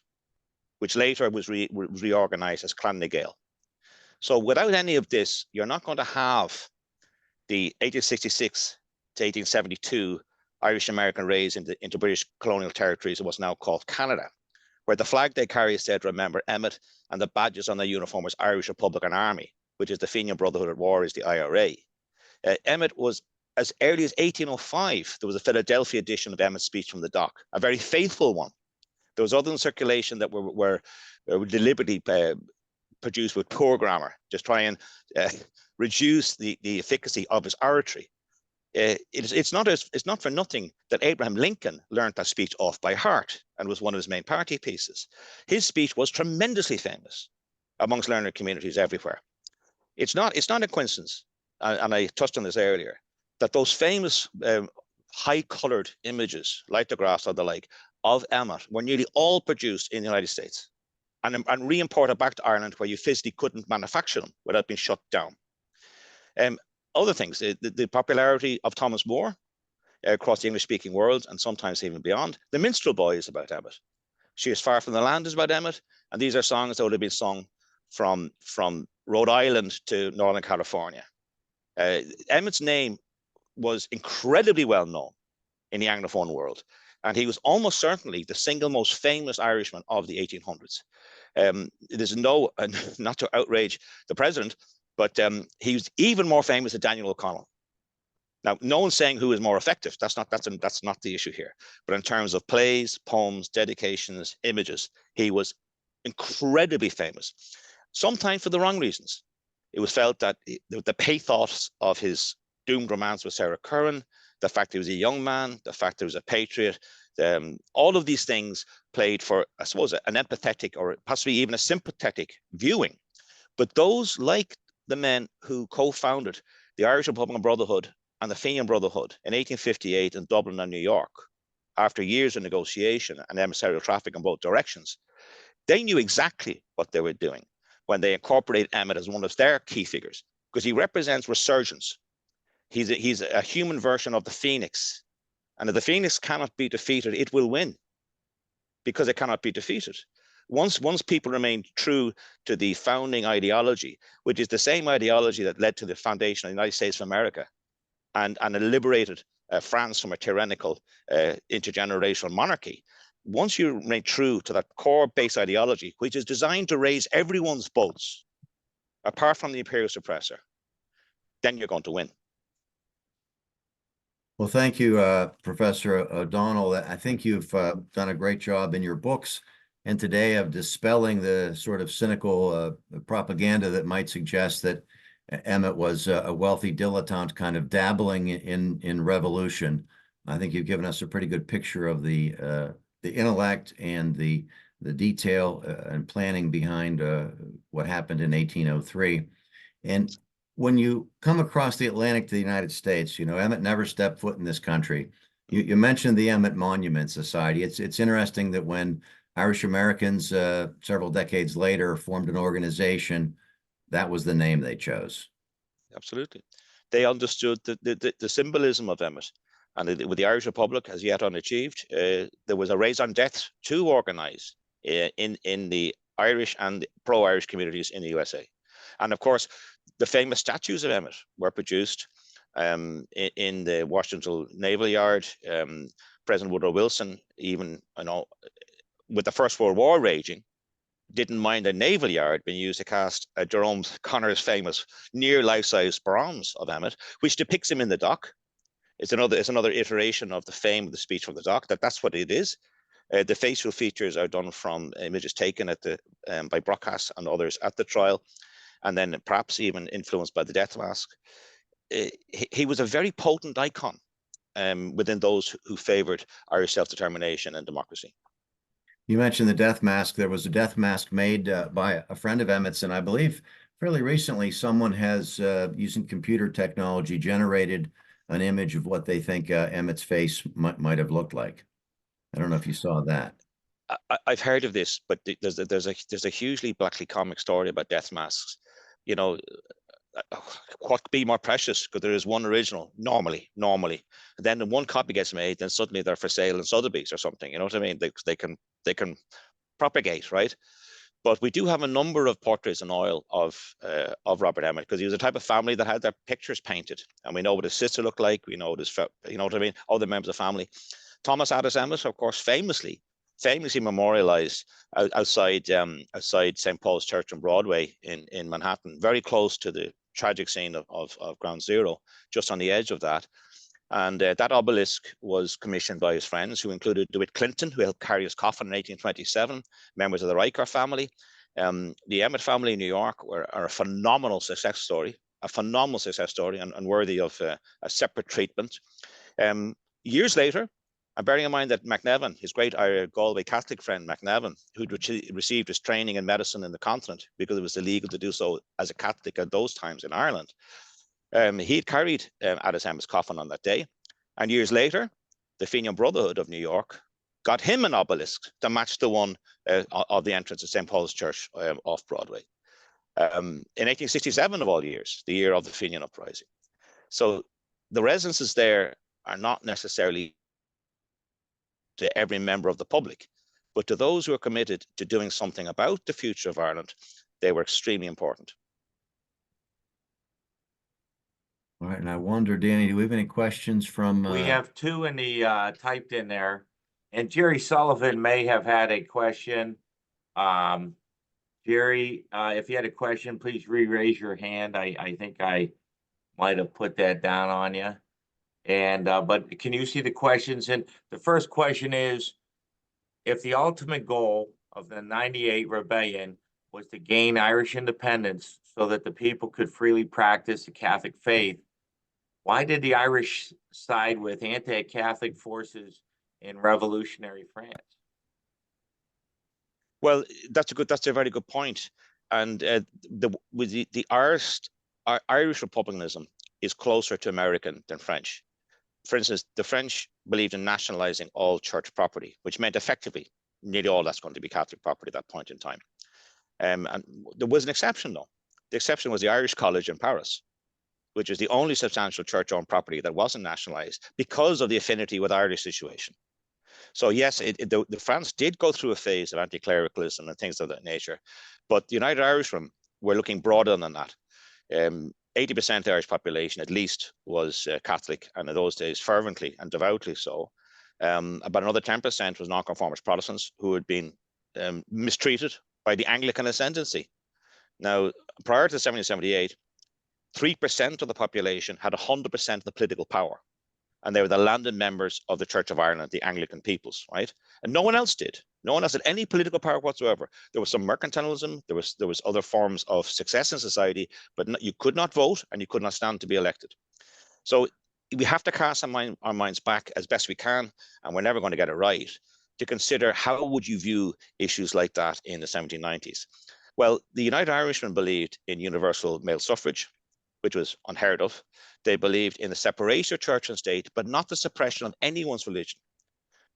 which later was reorganized as Clan na Gael. So without any of this, you're not going to have the 1866 to 1872 Irish American raids into British colonial territories in what's now called Canada, where the flag they carry said, remember Emmet, and the badges on their uniform was Irish Republican Army, which is the Fenian Brotherhood at War, is the IRA. Emmet was, as early as 1805, there was a Philadelphia edition of Emmet's speech from the dock, a very faithful one. There was other in circulation that were deliberately produced with poor grammar, just try and reduce the efficacy of his oratory. It's not for nothing that Abraham Lincoln learned that speech off by heart and was one of his main party pieces. His speech was tremendously famous amongst learned communities everywhere. It's not a coincidence, and I touched on this earlier, that those famous high-colored images, lithographs or the like, of Emmet were nearly all produced in the United States and re-imported back to Ireland, where you physically couldn't manufacture them without being shut down. Other things, the popularity of Thomas More across the English-speaking world and sometimes even beyond. The Minstrel Boy is about Emmet. She is Far from the Land is about Emmet, and these are songs that would have been sung from Rhode Island to Northern California. Emmet's name was incredibly well known in the Anglophone world, and he was almost certainly the single most famous Irishman of the 1800s. There's no, not to outrage the president, but he was even more famous than Daniel O'Connell. Now, no one's saying who is more effective. That's not the issue here. But in terms of plays, poems, dedications, images, he was incredibly famous. Sometimes for the wrong reasons. It was felt that the pathos of his doomed romance with Sarah Curran, the fact he was a young man, the fact he was a patriot, all of these things played for, I suppose, an empathetic or possibly even a sympathetic viewing. But those, like the men who co-founded the Irish Republican Brotherhood and the Fenian Brotherhood in 1858 in Dublin and New York, after years of negotiation and emissarial traffic in both directions, they knew exactly what they were doing when they incorporated Emmet as one of their key figures, because he represents resurgence. He's a human version of the phoenix. And if the phoenix cannot be defeated, it will win, because it cannot be defeated. Once people remain true to the founding ideology, which is the same ideology that led to the foundation of the United States of America and liberated France from a tyrannical intergenerational monarchy, once you remain true to that core base ideology, which is designed to raise everyone's boats, apart from the imperial suppressor, then you're going to win. Well, thank you, Professor O'Donnell. I think you've done a great job in your books and today of dispelling the sort of cynical propaganda that might suggest that Emmet was a wealthy dilettante kind of dabbling in revolution. I think you've given us a pretty good picture of the intellect and the detail and planning behind what happened in 1803. And when you come across the Atlantic to the United States, you know, Emmet never stepped foot in this country. You mentioned the Emmet Monument Society. It's interesting that when Irish Americans several decades later formed an organization, that was the name they chose. Absolutely. They understood the symbolism of Emmet. And with the Irish Republic as yet unachieved, there was a raison d'etre to organize in the Irish and pro-Irish communities in the USA. And of course, the famous statues of Emmet were produced in the Washington Naval Yard. President Woodrow Wilson, even, you know, with the First World War raging, didn't mind a naval yard being used to cast Jerome Connor's famous near life-size bronze of Emmet, which depicts him in the dock. It's another iteration of the fame of the speech from the dock. That's what it is. The facial features are done from images taken at the by Brockhaus and others at the trial, and then perhaps even influenced by the death mask. He was a very potent icon within those who favoured Irish self-determination and democracy. You mentioned the death mask. There was a death mask made by a friend of Emmet's, and I believe fairly recently someone has, using computer technology, generated an image of what they think Emmet's face might have looked like. I don't know if you saw that. I've heard of this, but there's a hugely blackly comic story about death masks. You know, what could be more precious? Because there is one original normally, and then one copy gets made, then suddenly they're for sale in Sotheby's or something. You know what I mean? They can propagate, right? But we do have a number of portraits in oil of Robert Emmet, because he was a type of family that had their pictures painted, and we know what his sister looked like. We know what his, you know what I mean, other members of the family. Thomas Addis Emmet, of course, famously memorialized outside St. Paul's Church on Broadway in Manhattan, very close to the tragic scene of Ground Zero, just on the edge of that. And that obelisk was commissioned by his friends, who included DeWitt Clinton, who helped carry his coffin in 1827, members of the Riker family. The Emmet family in New York are a phenomenal success story, and worthy of a separate treatment. Years later, and bearing in mind that MacNevin, his great Galway Catholic friend MacNevin, who'd received his training in medicine in the continent because it was illegal to do so as a Catholic at those times in Ireland, he'd carried Addis Emmet's coffin on that day. And years later, the Fenian Brotherhood of New York got him an obelisk to match the one of the entrance of St. Paul's Church off Broadway. In 1867, of all years, the year of the Fenian uprising. So the resonances there are not necessarily to every member of the public, but to those who are committed to doing something about the future of Ireland, they were extremely important. All right, and I wonder, Danny, do we have any questions from? We have two in the typed in there, and Jerry Sullivan may have had a question. Jerry, if you had a question, please re-raise your hand. I think I might have put that down on you. And but can you see the questions? And the first question is, if the ultimate goal of the 98 rebellion was to gain Irish independence so that the people could freely practice the Catholic faith, why did the Irish side with anti-Catholic forces in revolutionary France? Well, that's a very good point. And the Irish republicanism is closer to American than French. For instance, the French believed in nationalizing all church property, which meant effectively nearly all that's going to be Catholic property at that point in time. And there was an exception, though. The exception was the Irish College in Paris, which is the only substantial church-owned property that wasn't nationalized because of the affinity with Irish situation. So yes, the France did go through a phase of anti-clericalism and things of that nature, but the United Irishmen were looking broader than that. 80% of the Irish population, at least, was Catholic, and in those days, fervently and devoutly so. About another 10% was nonconformist Protestants who had been mistreated by the Anglican ascendancy. Now, prior to 1778, 3% of the population had 100% of the political power, and they were the landed members of the Church of Ireland, the Anglican peoples, right? And no one else did. No one else had any political power whatsoever. There was some mercantilism, there was other forms of success in society, but you could not vote and you could not stand to be elected. So we have to cast our minds back as best we can, and we're never going to get it right, to consider how would you view issues like that in the 1790s. Well, the United Irishmen believed in universal male suffrage, which was unheard of. They believed in the separation of church and state, but not the suppression of anyone's religion.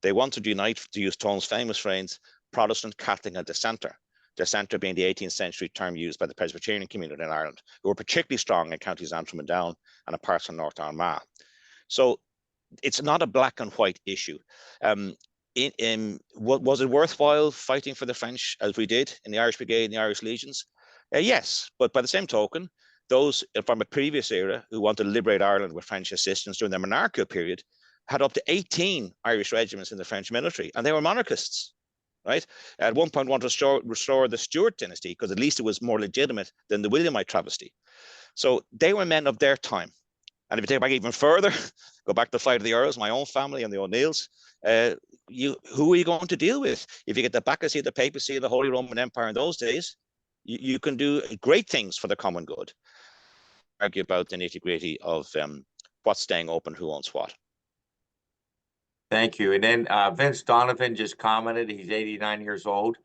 They wanted to unite, to use Tone's famous phrase, Protestant, Catholic, and Dissenter. Dissenter being the 18th century term used by the Presbyterian community in Ireland, who were particularly strong in counties Antrim and Down and in parts of North Armagh. So it's not a black and white issue. Was it worthwhile fighting for the French as we did in the Irish Brigade and the Irish Legions? Yes, but by the same token, those from a previous era who wanted to liberate Ireland with French assistance during the monarchical period had up to 18 Irish regiments in the French military, and they were monarchists, right? At one point wanted to restore the Stuart dynasty because at least it was more legitimate than the Williamite travesty. So they were men of their time. And if you take it back even further, go back to the Flight of the Earls, my own family and the O'Neills, who are you going to deal with? If you get the back of the papacy and the Holy Roman Empire in those days, you can do great things for the common good. Argue about the nitty-gritty of what's staying open, who owns what. Thank you. And then Vince Donovan just commented, he's 89 years old,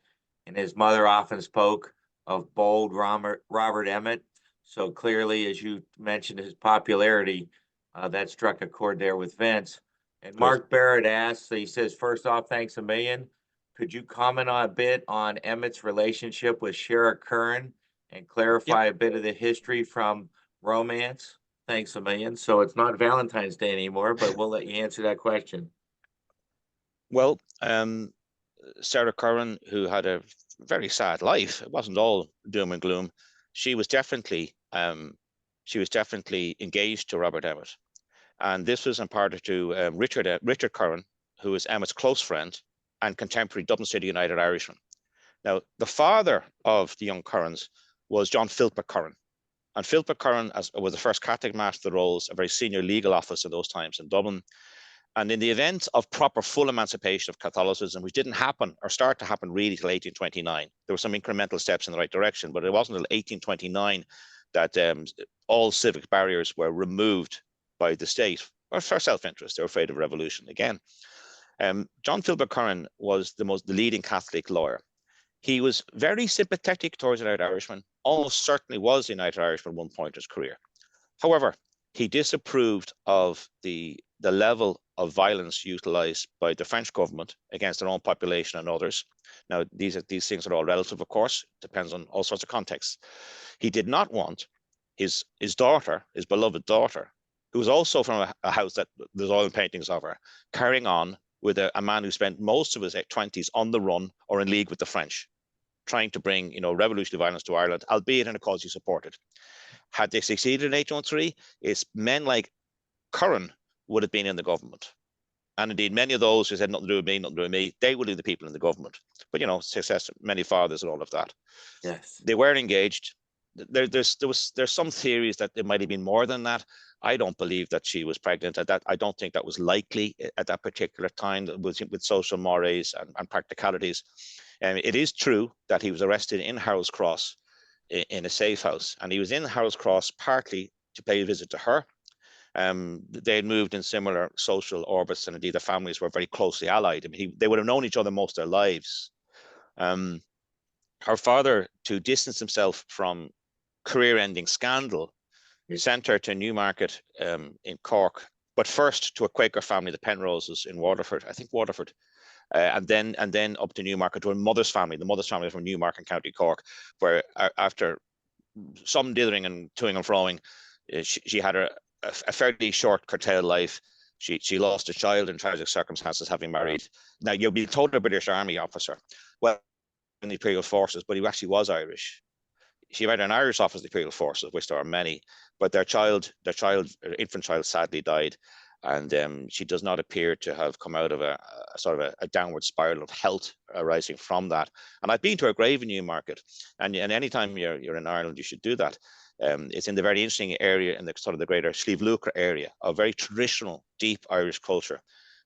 and his mother often spoke of bold Robert Emmet. So clearly, as you mentioned, his popularity, that struck a chord there with Vince. And Mark Barrett asks, he says, first off, thanks a million. Could you comment a bit on Emmet's relationship with Sheriff Curran and clarify a bit of the history from romance? Thanks a million. So it's not Valentine's Day anymore, but we'll let you answer that question. Well, Sarah Curran, who had a very sad life, it wasn't all doom and gloom. She was definitely engaged to Robert Emmet, and this was imparted to Richard Curran, who is Emmet's close friend and contemporary Dublin City United Irishman. Now, the father of the young Currans was John Philpott Curran, and Philpott Curran was the first Catholic Master of the Rolls, a very senior legal office in those times in Dublin. And in the event of proper full emancipation of Catholicism, which didn't happen or start to happen really till 1829, there were some incremental steps in the right direction, but it wasn't until 1829 that all civic barriers were removed by the state, or for self-interest. They were afraid of revolution again. John Philpott Curran was the leading Catholic lawyer. He was very sympathetic towards the United Irishmen, almost certainly was the United Irishman at one point in his career. However, he disapproved of the level of violence utilized by the French government against their own population and others. Now, these things are all relative, of course, depends on all sorts of contexts. He did not want his daughter, his beloved daughter, who was also from a house that there's oil paintings of her, carrying on with a man who spent most of his 20s on the run or in league with the French, trying to bring revolutionary violence to Ireland, albeit in a cause he supported. Had they succeeded in 1803, it's men like Curran would have been in the government. And indeed, many of those who said nothing to do with me, nothing to do with me, they would be the people in the government. But, success, many fathers and all of that. Yes. They were engaged. There's some theories that it might have been more than that. I don't believe that she was pregnant at that. I don't think that was likely at that particular time with social mores and practicalities. It is true that he was arrested in Harold's Cross in a safe house. And he was in Harold's Cross partly to pay a visit to her. They had moved in similar social orbits, and indeed their families were very closely allied. I mean, they would have known each other most of their lives. Her father, to distance himself from career-ending scandal, sent her to Newmarket in Cork, but first to a Quaker family, the Penroses in Waterford, I think Waterford, and then up to Newmarket to her mother's family. The mother's family from Newmarket, County Cork, where after some dithering and toing and froing, she had a fairly short, curtailed life. She lost a child in tragic circumstances, having married. Now, you'll be told a British Army officer, well, in the Imperial Forces, but he actually was Irish. She married an Irish officer in the Imperial Forces, which there are many, but their infant child sadly died. And she does not appear to have come out of a sort of a downward spiral of health arising from that. And I've been to her grave in Newmarket, and anytime you're in Ireland, you should do that. It's in the very interesting area in the sort of the greater Slieve Luachra area, a very traditional, deep Irish culture,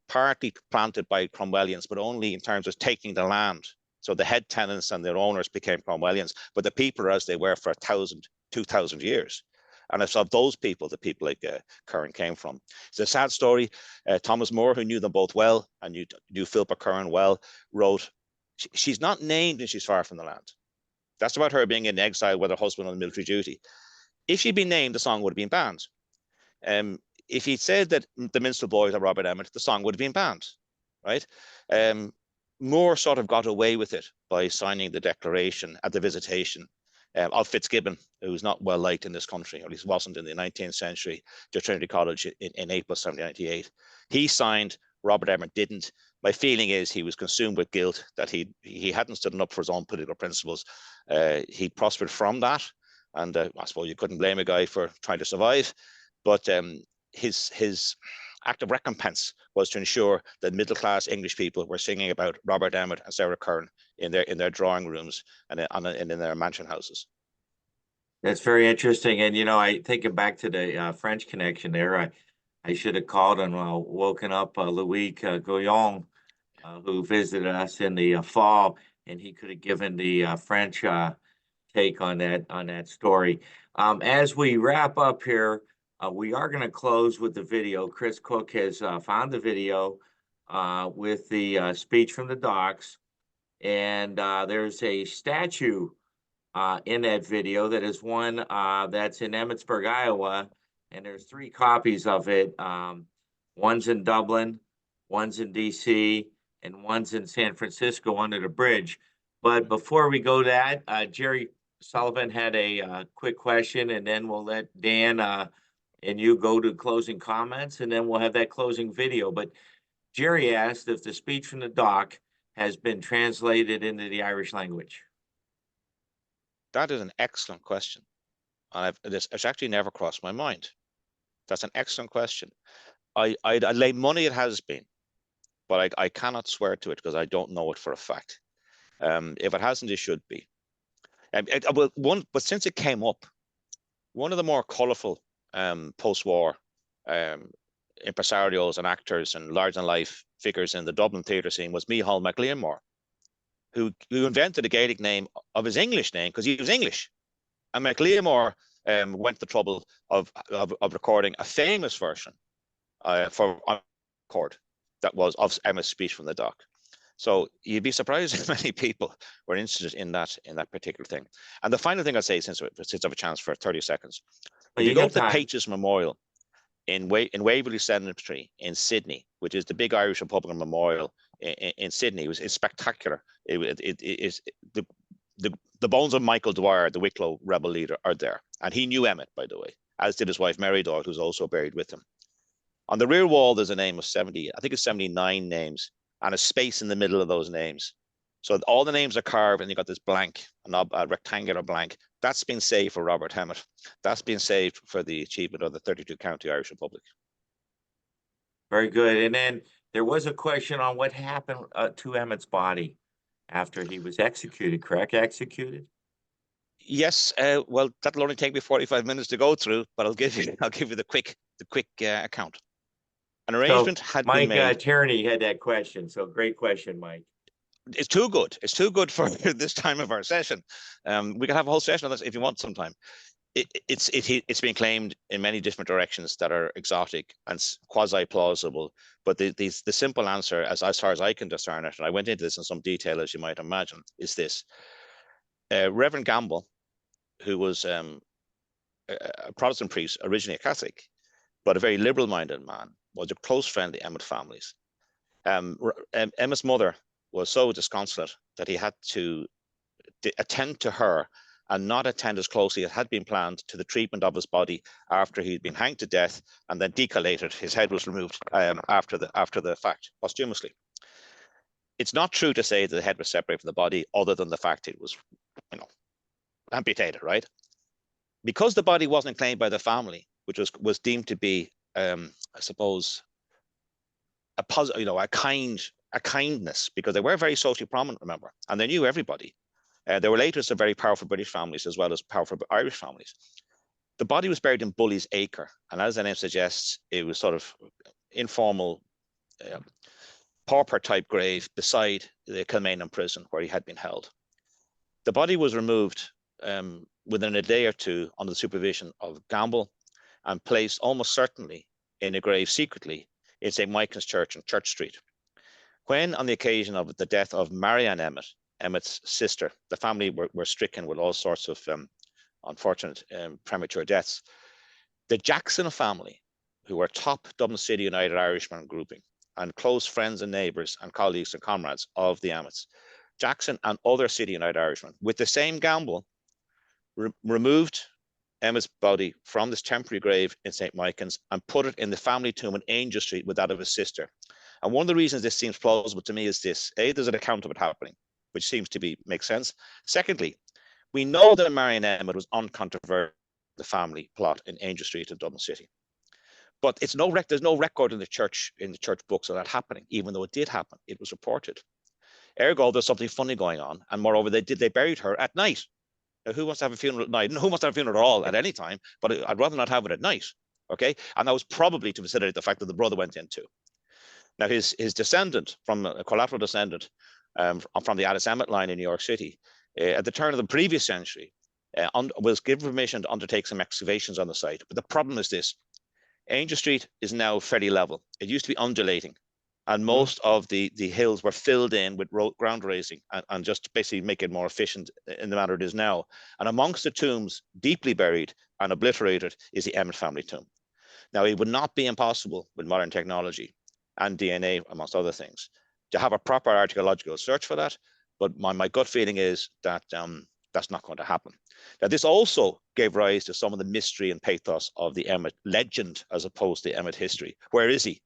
partly planted by Cromwellians, but only in terms of taking the land. So the head tenants and their owners became Cromwellians, but the people are as they were for 1,000, 2,000 years. And it's of those people that people like Curran came from. It's a sad story. Thomas More, who knew them both well and knew Philippa Curran well, wrote, she's not named and she's far from the land. That's about her being in exile with her husband on military duty. If she'd been named, the song would have been banned. If he'd said that the Minstrel Boys are Robert Emmet, the song would have been banned, right? Moore sort of got away with it by signing the declaration at the visitation of Fitzgibbon, who was not well liked in this country, or at least wasn't in the 19th century, to Trinity College in April 1798. He signed, Robert Emmet didn't. My feeling is he was consumed with guilt that he hadn't stood up for his own political principles. He prospered from that, and I suppose you couldn't blame a guy for trying to survive. But his act of recompense was to ensure that middle-class English people were singing about Robert Emmet and Sarah Curran in their drawing rooms and in their mansion houses. That's very interesting. And, you know, I thinking back to the French connection there, I should have called and woken up Louis Guillaume, who visited us in the fall, and he could have given the French take on that story. As we wrap up here, we are going to close with the video. Chris Cook has found the video with the speech from the docks, and there's a statue in that video that is one that's in Emmetsburg, Iowa, and there's 3 copies of it. One's in Dublin, one's in DC, and one's in San Francisco under the bridge. But before we go to that, Jerry Sullivan had a quick question, and then we'll let Dan and you go to closing comments, and then we'll have that closing video. But Jerry asked if the speech from the dock has been translated into the Irish language. That is an excellent question. And it's actually never crossed my mind. That's an excellent question. I'd lay money it has been, but I cannot swear to it because I don't know it for a fact. If it hasn't, it should be. But since it came up, one of the more colourful post-war impresarios and actors and large-than-life figures in the Dublin theatre scene was Micheál Mac Liammóir, who invented a Gaelic name of his English name because he was English. And Mac Liammóir went to the trouble of recording a famous version for record that was of Emmet's speech from the dock. So you'd be surprised how many people were interested in that particular thing. And the final thing I'd say, since I have a chance for 30 seconds, if you go to the Pages Memorial in Waverley Cemetery in Sydney, which is the big Irish Republican memorial in Sydney, it's spectacular. It is the bones of Michael Dwyer, the Wicklow rebel leader, are there. And he knew Emmet, by the way, as did his wife Mary Doyle, who's also buried with him. On the rear wall, there's a name of 70, I think it's 79 names, and a space in the middle of those names. So all the names are carved, and you got this blank, a rectangular blank. That's been saved for Robert Emmet. That's been saved for the achievement of the 32-county Irish Republic. Very good. And then there was a question on what happened to Emmet's body after he was executed, correct? Executed? Yes. Well, that'll only take me 45 minutes to go through, but I'll give you the quick account. An arrangement had been made. Mike Tierney had that question. So great question, Mike. It's too good. It's too good for this time of our session. We can have a whole session on this if you want sometime. It's been claimed in many different directions that are exotic and quasi-plausible, but the simple answer, as far as I can discern it, and I went into this in some detail, as you might imagine, is this. Reverend Gamble, who was a Protestant priest, originally a Catholic, but a very liberal-minded man, was a close friend of the Emmet families. Emmet's mother was so disconsolate that he had to attend to her and not attend as closely as had been planned to the treatment of his body after he'd been hanged to death and then decollated. His head was removed after the fact, posthumously. It's not true to say that the head was separated from the body, other than the fact it was, amputated, right? Because the body wasn't claimed by the family, which was deemed to be, I suppose, a kindness, because they were very socially prominent, remember, and they knew everybody. They were later some very powerful British families as well as powerful Irish families. The body was buried in Bully's Acre, and as the name suggests, it was sort of informal, pauper-type grave beside the Kilmainham prison where he had been held. The body was removed within a day or two under the supervision of Gamble and placed almost certainly in a grave secretly in St. Michael's Church on Church Street. When, on the occasion of the death of Marianne Emmet, Emmet's sister, the family were stricken with all sorts of unfortunate premature deaths, the Jackson family, who were top Dublin City United Irishmen grouping and close friends and neighbours and colleagues and comrades of the Emmets, Jackson and other City United Irishmen, with the same gamble, removed Emmet's body from this temporary grave in St. Michael's and put it in the family tomb in Angel Street with that of his sister. And one of the reasons this seems plausible to me is this: A, there's an account of it happening, which seems to make sense. Secondly, we know that Marianne Emmet was uncontroversial, the family plot in Angel Street in Dublin City. But there's no record in the church books of that happening, even though it did happen. It was reported. Ergo, there's something funny going on. And moreover, they buried her at night. Now, who wants to have a funeral at night? No, who wants to have a funeral at all at any time? But I'd rather not have it at night. Okay, and that was probably to facilitate the fact that the brother went in too. Now, his descendant, from a collateral descendant from the Alice Emmet line in New York City, at the turn of the previous century, was given permission to undertake some excavations on the site. But the problem is this: Angel Street is now fairly level. It used to be undulating, and most of the hills were filled in with ground raising and just basically make it more efficient in the manner it is now. And amongst the tombs, deeply buried and obliterated, is the Emmet family tomb. Now, it would not be impossible with modern technology and DNA, amongst other things, to have a proper archaeological search for that. But my gut feeling is that that's not going to happen. Now, this also gave rise to some of the mystery and pathos of the Emmet legend as opposed to Emmet history. Where is he?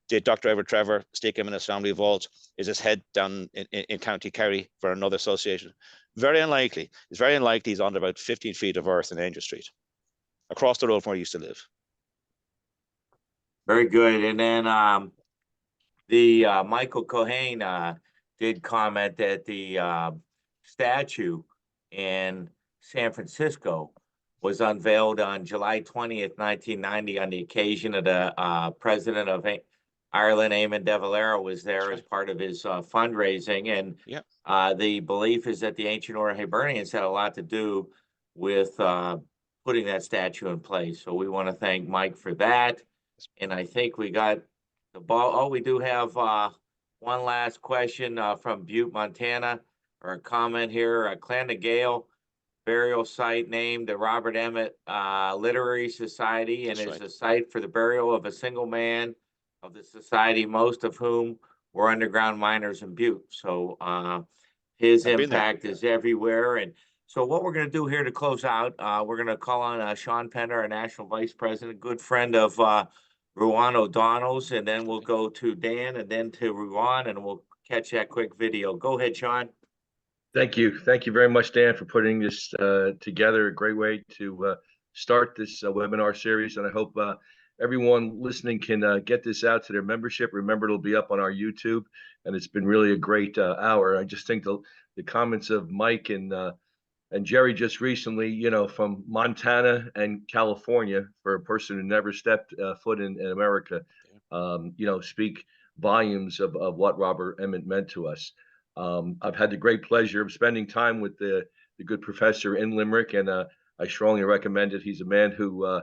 Did Dr. Edward Trevor stick him in his family vault? Is his head down in County Kerry for another association? Very unlikely. It's very unlikely he's under about 15 feet of earth in Angel Street, across the road from where he used to live. Very good. And then Michael Cohane did comment that the statue in San Francisco was unveiled on July 20th, 1990, on the occasion of the president of Ireland, Eamon de Valera, was there as part of his fundraising. And the belief is that the Ancient Order of Hibernians had a lot to do with putting that statue in place. So we want to thank Mike for that. And I think we got the ball. Oh, we do have one last question from Butte, Montana, or a comment here. Clonagale burial site named the Robert Emmet Literary Society, and is a site for the burial of a single man of the society, most of whom were underground miners in Butte. So his impact is everywhere. And so what we're going to do here to close out, we're going to call on Sean Pender, our National Vice President, good friend of Ruan O'Donnell's, and then we'll go to Dan and then to Ruan, and we'll catch that quick video. Go ahead, Sean. Thank you. Thank you very much, Dan, for putting this together. A great way to start this webinar series. And I hope everyone listening can get this out to their membership. Remember, it'll be up on our YouTube, and it's been really a great hour. I just think the comments of Mike and Jerry just recently, you know, from Montana and California, for a person who never stepped foot in America, you know, speak volumes of what Robert Emmet meant to us. I've had the great pleasure of spending time with the good professor in Limerick, and I strongly recommend it. He's a man who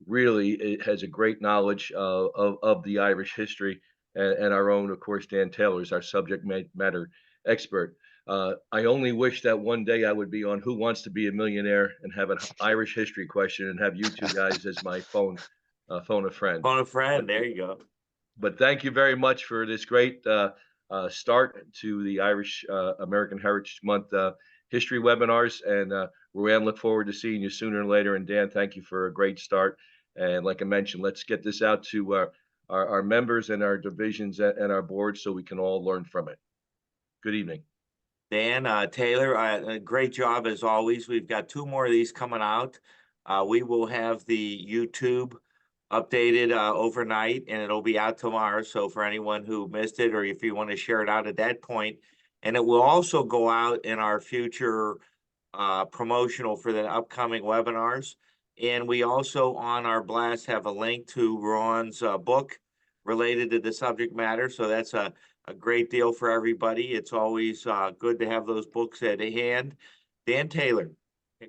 really has a great knowledge of the Irish history, and our own, of course, Dan Taylor is our subject matter expert. I only wish that one day I would be on Who Wants to Be a Millionaire and have an Irish history question and have you two guys as my phone a friend. Phone a friend, there you go. But thank you very much for this great start to the Irish American Heritage Month history webinars. And Ruan, look forward to seeing you sooner or later. And Dan, thank you for a great start. And like I mentioned, let's get this out to our members and our divisions and our boards so we can all learn from it. Good evening. Dan, Taylor, a great job as always. We've got 2 more of these coming out. We will have the YouTube updated overnight, and it'll be out tomorrow. So for anyone who missed it, or if you want to share it out at that point, and it will also go out in our future promotional for the upcoming webinars. And we also on our blast have a link to Ruan's book related to the subject matter. So that's a great deal for everybody. It's always good to have those books at hand. Dan Taylor,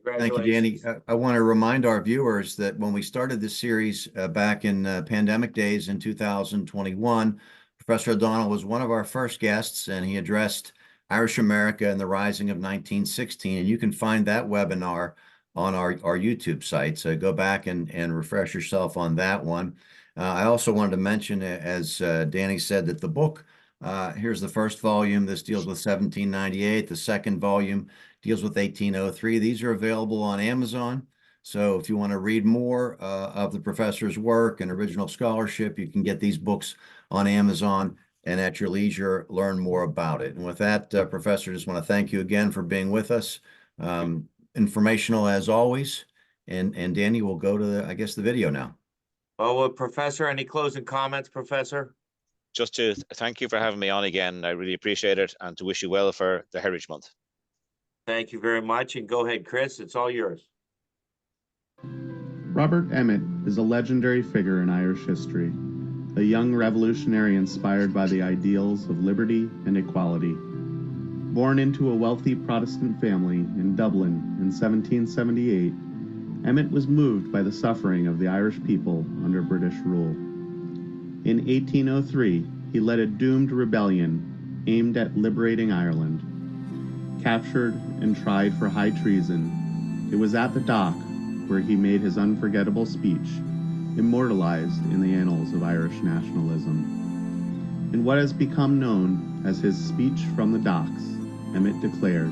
Thank you, Danny. Congratulations. I want to remind our viewers that when we started this series back in pandemic days in 2021, Professor O'Donnell was one of our first guests, and he addressed Irish America and the Rising of 1916. And you can find that webinar on our YouTube site. So go back and refresh yourself on that one. I also wanted to mention, as Danny said, that the book, here's the first volume. This deals with 1798. The second volume deals with 1803. These are available on Amazon. So if you want to read more of the professor's work and original scholarship, you can get these books on Amazon and at your leisure, learn more about it. And with that, Professor, just want to thank you again for being with us. Informational as always. And Danny, we'll go to, I guess, the video now. Well, Professor, any closing comments, Professor? Just to thank you for having me on again. I really appreciate it, and to wish you well for the Heritage Month. Thank you very much. And go ahead, Chris. It's all yours. Robert Emmet is a legendary figure in Irish history, a young revolutionary inspired by the ideals of liberty and equality. Born into a wealthy Protestant family in Dublin in 1778, Emmet was moved by the suffering of the Irish people under British rule. In 1803, he led a doomed rebellion aimed at liberating Ireland. Captured and tried for high treason, it was at the dock where he made his unforgettable speech, immortalized in the annals of Irish nationalism. In what has become known as his speech from the docks, Emmet declared,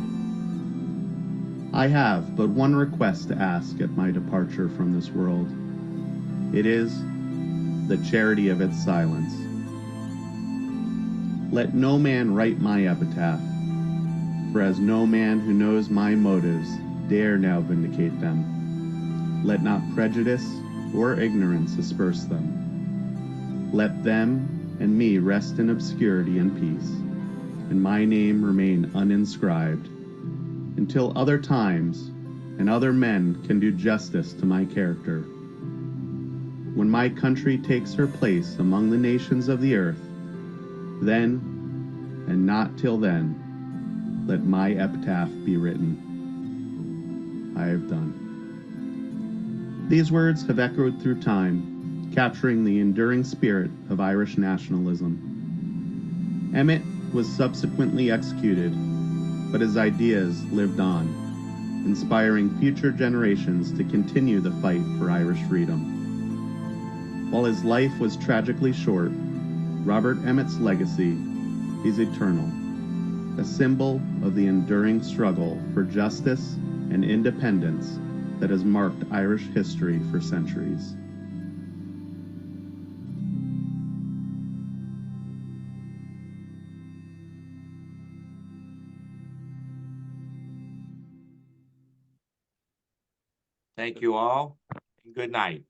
"I have but one request to ask at my departure from this world. It is the charity of its silence. Let no man write my epitaph, for as no man who knows my motives dare now vindicate them, let not prejudice or ignorance asperse them. Let them and me rest in obscurity and peace, and my name remain uninscribed, until other times and other men can do justice to my character. When my country takes her place among the nations of the earth, then, and not till then, let my epitaph be written. I have done." These words have echoed through time, capturing the enduring spirit of Irish nationalism. Emmet was subsequently executed, but his ideas lived on, inspiring future generations to continue the fight for Irish freedom. While his life was tragically short, Robert Emmet's legacy is eternal, a symbol of the enduring struggle for justice and independence that has marked Irish history for centuries. Thank you all, and good night.